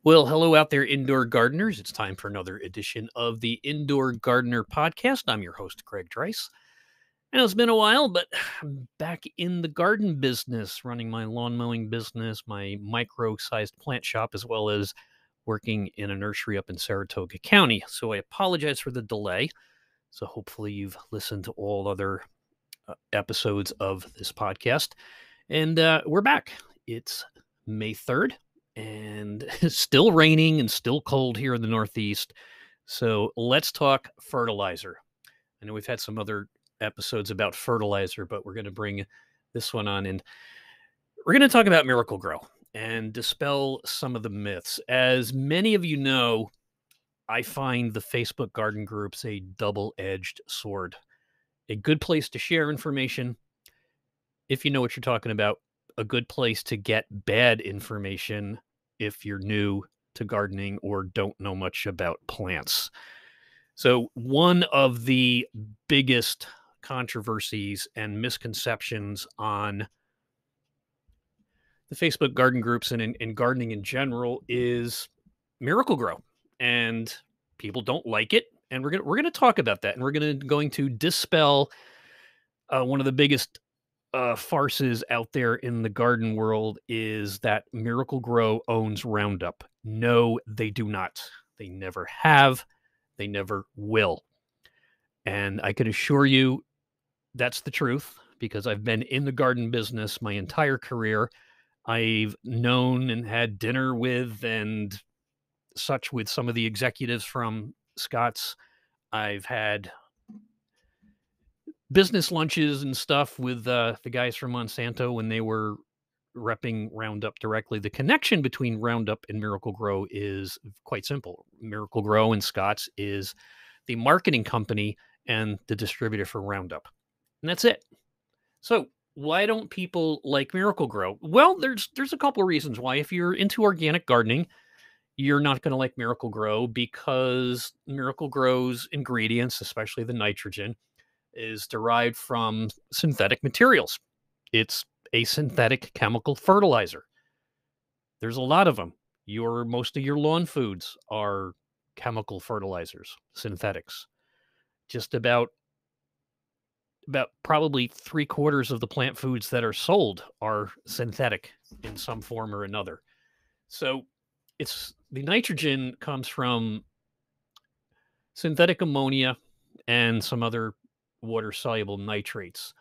Well, hello out there, indoor gardeners. It's time for another edition of the Indoor Gardener Podcast. I'm your host, Greg Trice. And it's been a while, but I'm back in the garden business, running my lawn mowing business, my micro-sized plant shop, as well as working in a nursery up in Saratoga County. So I apologize for the delay. So hopefully you've listened to all other episodes of this podcast. And we're back. It's May 3rd. And it's still raining and still cold here in the Northeast. So let's talk fertilizer. I know we've had some other episodes about fertilizer, but we're going to bring this one on. And we're going to talk about Miracle-Gro and dispel some of the myths. As many of you know, I find the Facebook garden groups a double-edged sword. A good place to share information if you know what you're talking about. A good place to get bad information if you're new to gardening or don't know much about plants. So one of the biggest controversies and misconceptions on the Facebook garden groups and in gardening in general is Miracle-Gro, and people don't like it. And we're gonna talk about that, and we're going to dispel one of the biggest farces out there in the garden world is that Miracle-Gro owns Roundup. No, they do not. They never have. They never will. And I can assure you that's the truth because I've been in the garden business my entire career. I've known and had dinner with and such with some of the executives from Scott's. I've had business lunches and stuff with the guys from Monsanto when they were repping Roundup directly. The connection between Roundup and Miracle-Gro is quite simple. Miracle-Gro and Scott's is the marketing company and the distributor for Roundup. And that's it. So why don't people like Miracle-Gro? Well, there's a couple of reasons why. If you're into organic gardening, you're not going to like Miracle-Gro because Miracle-Gro's ingredients, especially the nitrogen, is derived from synthetic materials. It's a synthetic chemical fertilizer. There's a lot of them. Most of your lawn foods are chemical fertilizers, synthetics. Just about probably 3/4 of the plant foods that are sold are synthetic in some form or another. So the nitrogen comes from synthetic ammonia and some other water-soluble nitrates.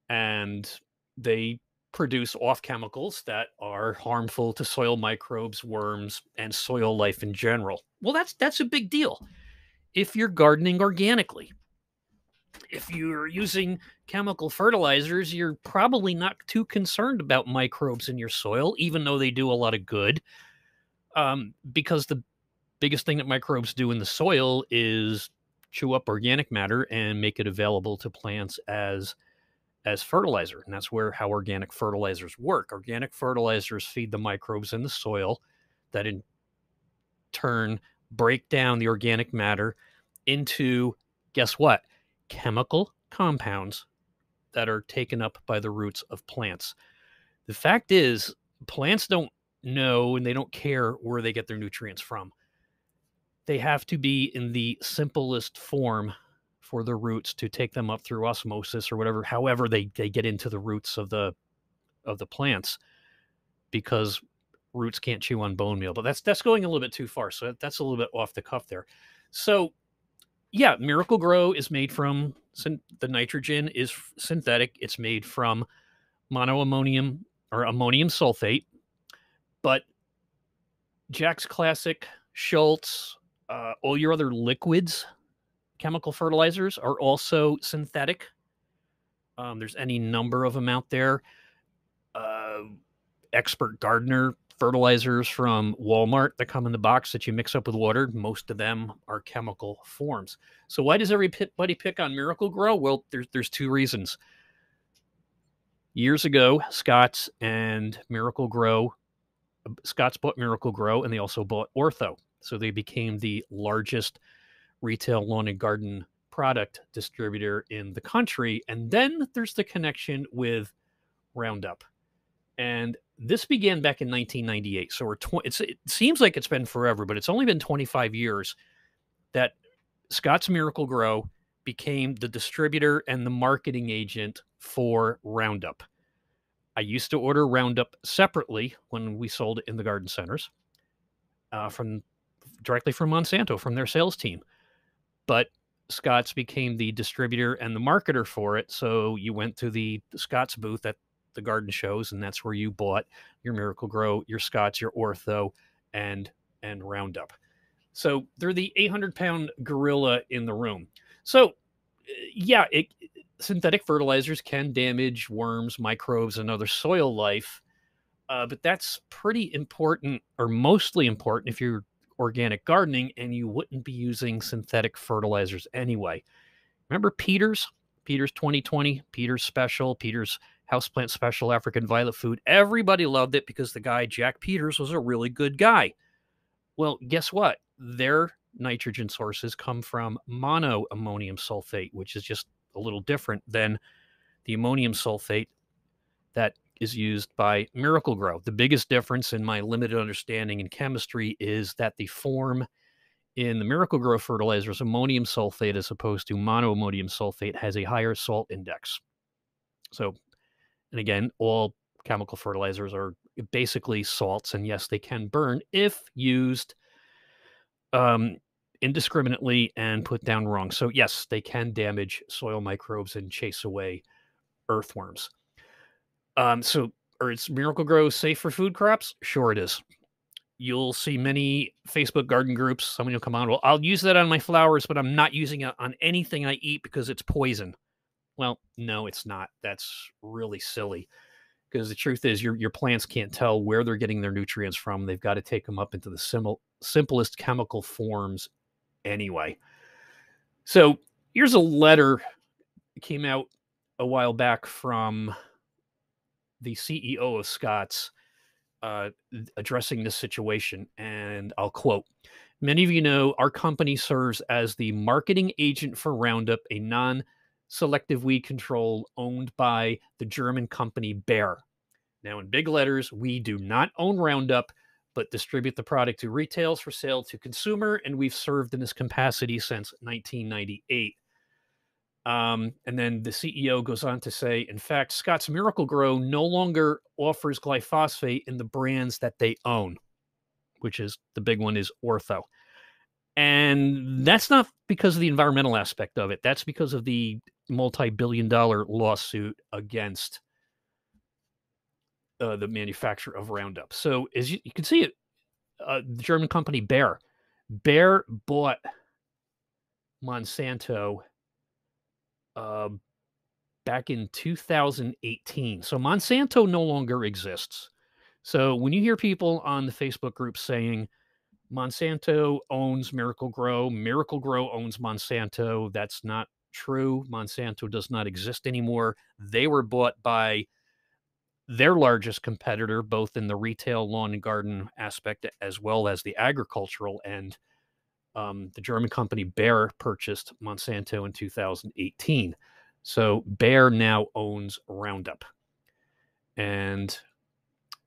And they produce off chemicals that are harmful to soil microbes, worms, and soil life in general. Well, that's a big deal if you're gardening organically. If you're using chemical fertilizers, you're probably not too concerned about microbes in your soil, even though they do a lot of good. Because the biggest thing that microbes do in the soil is chew up organic matter and make it available to plants as fertilizer. And that's how organic fertilizers work. Organic fertilizers feed the microbes in the soil that in turn break down the organic matter into, guess what? Chemical compounds that are taken up by the roots of plants. The fact is, plants don't know and they don't care where they get their nutrients from. They have to be in the simplest form for the roots to take them up through osmosis or whatever, however they get into the roots of the plants, because roots can't chew on bone meal. But that's going a little bit too far. So that's a little bit off the cuff there. So yeah, Miracle-Gro is made from the nitrogen is synthetic. It's made from monoammonium or ammonium sulfate. But Jack's Classic, Schultz, all your other liquids, chemical fertilizers are also synthetic. There's any number of them out there. Expert Gardener fertilizers from Walmart that come in the box that you mix up with water, most of them are chemical forms. So why does everybody pick on Miracle-Gro? Well, there's two reasons. Years ago, Scott's bought Miracle-Gro, and they also bought Ortho. So they became the largest retail lawn and garden product distributor in the country. And then there's the connection with Roundup. And this began back in 1998. So it seems like it's been forever, but it's only been 25 years that Scotts Miracle-Gro became the distributor and the marketing agent for Roundup. I used to order Roundup separately when we sold it in the garden centers from directly from Monsanto, from their sales team. But Scotts became the distributor and the marketer for it. So you went to the Scotts booth at the garden shows, and that's where you bought your Miracle-Gro, your Scotts, your Ortho, and Roundup. So they're the 800-pound gorilla in the room. So yeah, synthetic fertilizers can damage worms, microbes, and other soil life. But that's pretty important, or mostly important, if you're organic gardening and you wouldn't be using synthetic fertilizers anyway. Remember Peters? Peters 2020, Peters Special, Peters Houseplant Special African Violet Food. Everybody loved it because the guy, Jack Peters, was a really good guy. Well, guess what? Their nitrogen sources come from monoammonium sulfate, which is just a little different than the ammonium sulfate that is used by Miracle-Gro. The biggest difference in my limited understanding in chemistry is that the form in the Miracle-Gro fertilizers, ammonium sulfate, as opposed to monoammonium sulfate, has a higher salt index. So, and again, all chemical fertilizers are basically salts, and yes, they can burn if used indiscriminately and put down wrong. So yes, they can damage soil microbes and chase away earthworms. So is Miracle-Gro safe for food crops? Sure it is. You'll see many Facebook garden groups. Someone will come on, well, I'll use that on my flowers, but I'm not using it on anything I eat because it's poison. Well, no, it's not. That's really silly, because the truth is your plants can't tell where they're getting their nutrients from. They've got to take them up into the simplest chemical forms anyway. So here's a letter that came out a while back from the CEO of Scotts addressing this situation, and I'll quote, "Many of you know our company serves as the marketing agent for Roundup, a non-selective weed control owned by the German company Bayer. Now, in big letters, we do not own Roundup, but distribute the product to retailers for sale to consumer, and we've served in this capacity since 1998. And then the CEO goes on to say, in fact, Scotts Miracle-Gro no longer offers glyphosate in the brands that they own, which is the big one is Ortho. And that's not because of the environmental aspect of it. That's because of the multi-billion-dollar lawsuit against the manufacturer of Roundup. So as you can see, the German company Bayer bought Monsanto back in 2018. So Monsanto no longer exists. So when you hear people on the Facebook group saying Monsanto owns Miracle-Gro, Miracle-Gro owns Monsanto, that's not true. Monsanto does not exist anymore. They were bought by their largest competitor, both in the retail lawn and garden aspect as well as the agricultural end. The German company Bayer purchased Monsanto in 2018. So Bayer now owns Roundup. And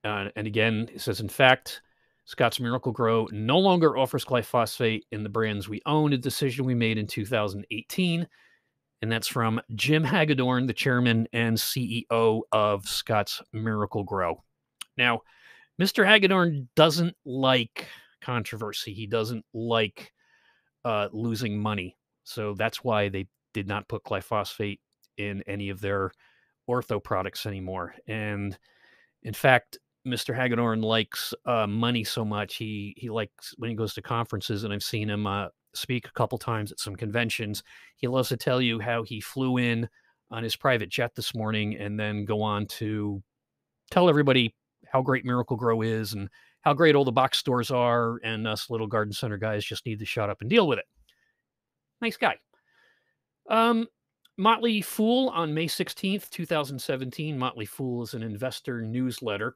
again, it says, in fact, Scotts Miracle-Gro no longer offers glyphosate in the brands we own, a decision we made in 2018. And that's from Jim Hagedorn, the chairman and CEO of Scotts Miracle-Gro. Now, Mr. Hagedorn doesn't like controversy. He doesn't like losing money. So that's why they did not put glyphosate in any of their Ortho products anymore. And in fact, Mr. Hagedorn likes money so much. He likes, when he goes to conferences, and I've seen him speak a couple times at some conventions, he loves to tell you how he flew in on his private jet this morning and then go on to tell everybody how great Miracle-Gro is and how great all the box stores are, and us little garden center guys just need to shut up and deal with it. Nice guy. Motley Fool on May 16th, 2017. Motley Fool is an investor newsletter.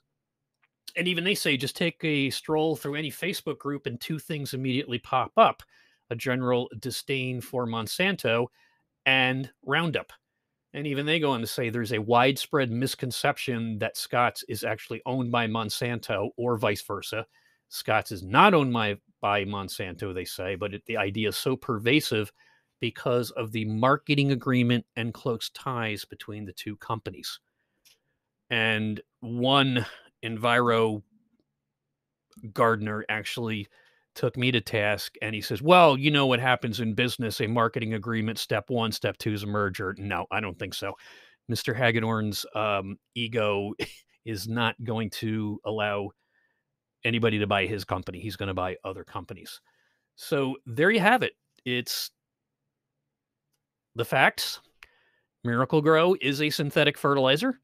And even they say just take a stroll through any Facebook group and two things immediately pop up: a general disdain for Monsanto and Roundup. And even they go on to say there's a widespread misconception that Scotts is actually owned by Monsanto or vice versa. Scotts is not owned by Monsanto, they say, but the idea is so pervasive because of the marketing agreement and close ties between the two companies. And one enviro gardener actually took me to task, and he says, well, you know what happens in business, a marketing agreement, step one, step two is a merger. No, I don't think so. Mr. Hagedorn's ego is not going to allow anybody to buy his company. He's going to buy other companies. So there you have it. It's the facts. Miracle Grow is a synthetic fertilizer,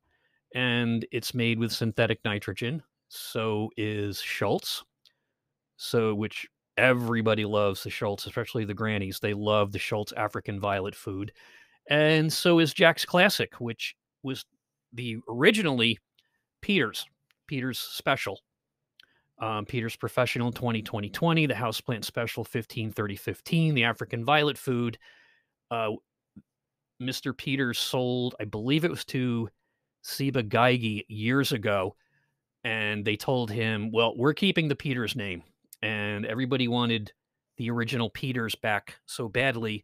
and it's made with synthetic nitrogen. So is Schultz. So, which everybody loves the Schultz, especially the grannies. They love the Schultz African Violet food. And so is Jack's Classic, which was the originally Peter's Special. Peter's Professional 2020, the Houseplant Special 153015, the African Violet food. Mr. Peters sold, I believe it was to Seba Geige years ago, and they told him, well, we're keeping the Peters name. And everybody wanted the original Peters back so badly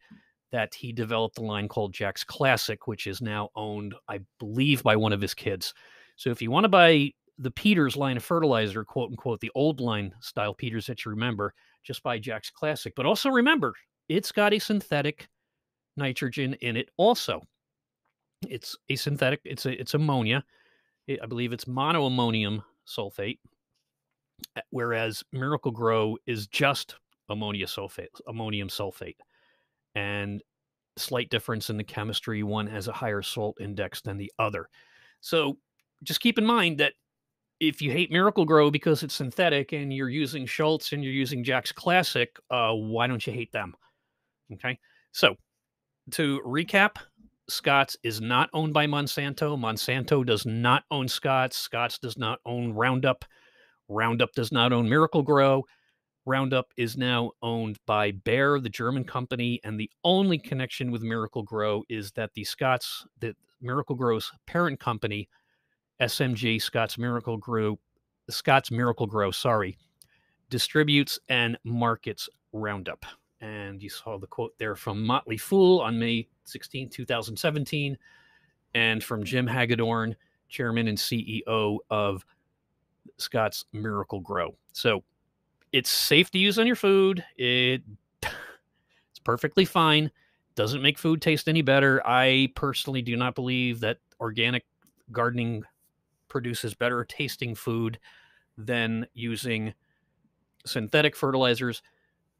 that he developed a line called Jack's Classic, which is now owned, I believe, by one of his kids. So if you want to buy the Peters line of fertilizer, quote unquote, the old line style Peters that you remember, just buy Jack's Classic. But also remember, it's got a synthetic nitrogen in it also. It's a synthetic, it's ammonia. I believe it's monoammonium sulfate, whereas Miracle Grow is just ammonium sulfate, and slight difference in the chemistry. One has a higher salt index than the other. So just keep in mind that if you hate Miracle Grow because it's synthetic and you're using Schultz and you're using Jack's Classic, why don't you hate them? Okay. So to recap, Scotts is not owned by Monsanto. Monsanto does not own Scotts. Scotts does not own Roundup. Roundup does not own Miracle Grow. Roundup is now owned by Bayer, the German company, and the only connection with Miracle Grow is that the Miracle Grow's parent company, SMG Scotts Miracle Grow, distributes and markets Roundup. And you saw the quote there from Motley Fool on May 16, 2017, and from Jim Hagedorn, chairman and CEO of Scotts Miracle Grow. So it's safe to use on your food. It's perfectly fine. Doesn't make food taste any better. I personally do not believe that organic gardening produces better tasting food than using synthetic fertilizers.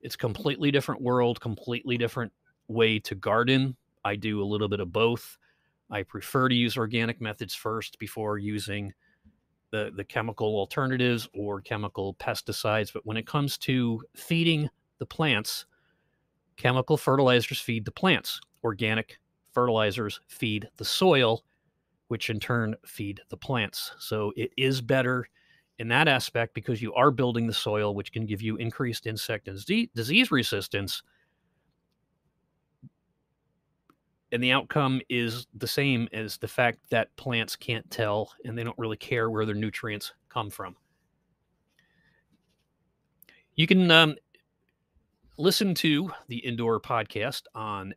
It's a completely different world, completely different way to garden. I do a little bit of both. I prefer to use organic methods first before using the chemical alternatives or chemical pesticides. But when it comes to feeding the plants, chemical fertilizers feed the plants. Organic fertilizers feed the soil, which in turn feed the plants. So it is better in that aspect because you are building the soil, which can give you increased insect and disease resistance. And the outcome is the same as the fact that plants can't tell and they don't really care where their nutrients come from. You can listen to the Indoor Podcast on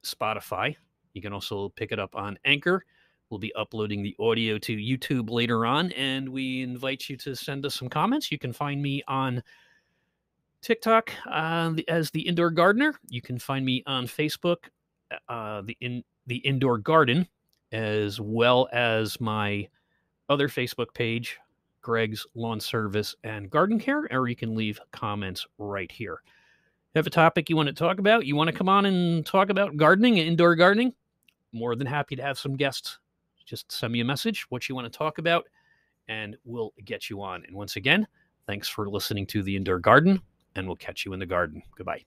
Spotify. You can also pick it up on Anchor. We'll be uploading the audio to YouTube later on, and we invite you to send us some comments. You can find me on TikTok as the Indoor Gardener. You can find me on Facebook, the Indoor Garden, as well as my other Facebook page, Greg's Lawn Service and Garden Care, or you can leave comments right here. Have a topic you want to talk about? You want to come on and talk about gardening and indoor gardening? More than happy to have some guests. Just send me a message, what you want to talk about, and we'll get you on. And once again, thanks for listening to The Indoor Garden, and we'll catch you in the garden. Goodbye.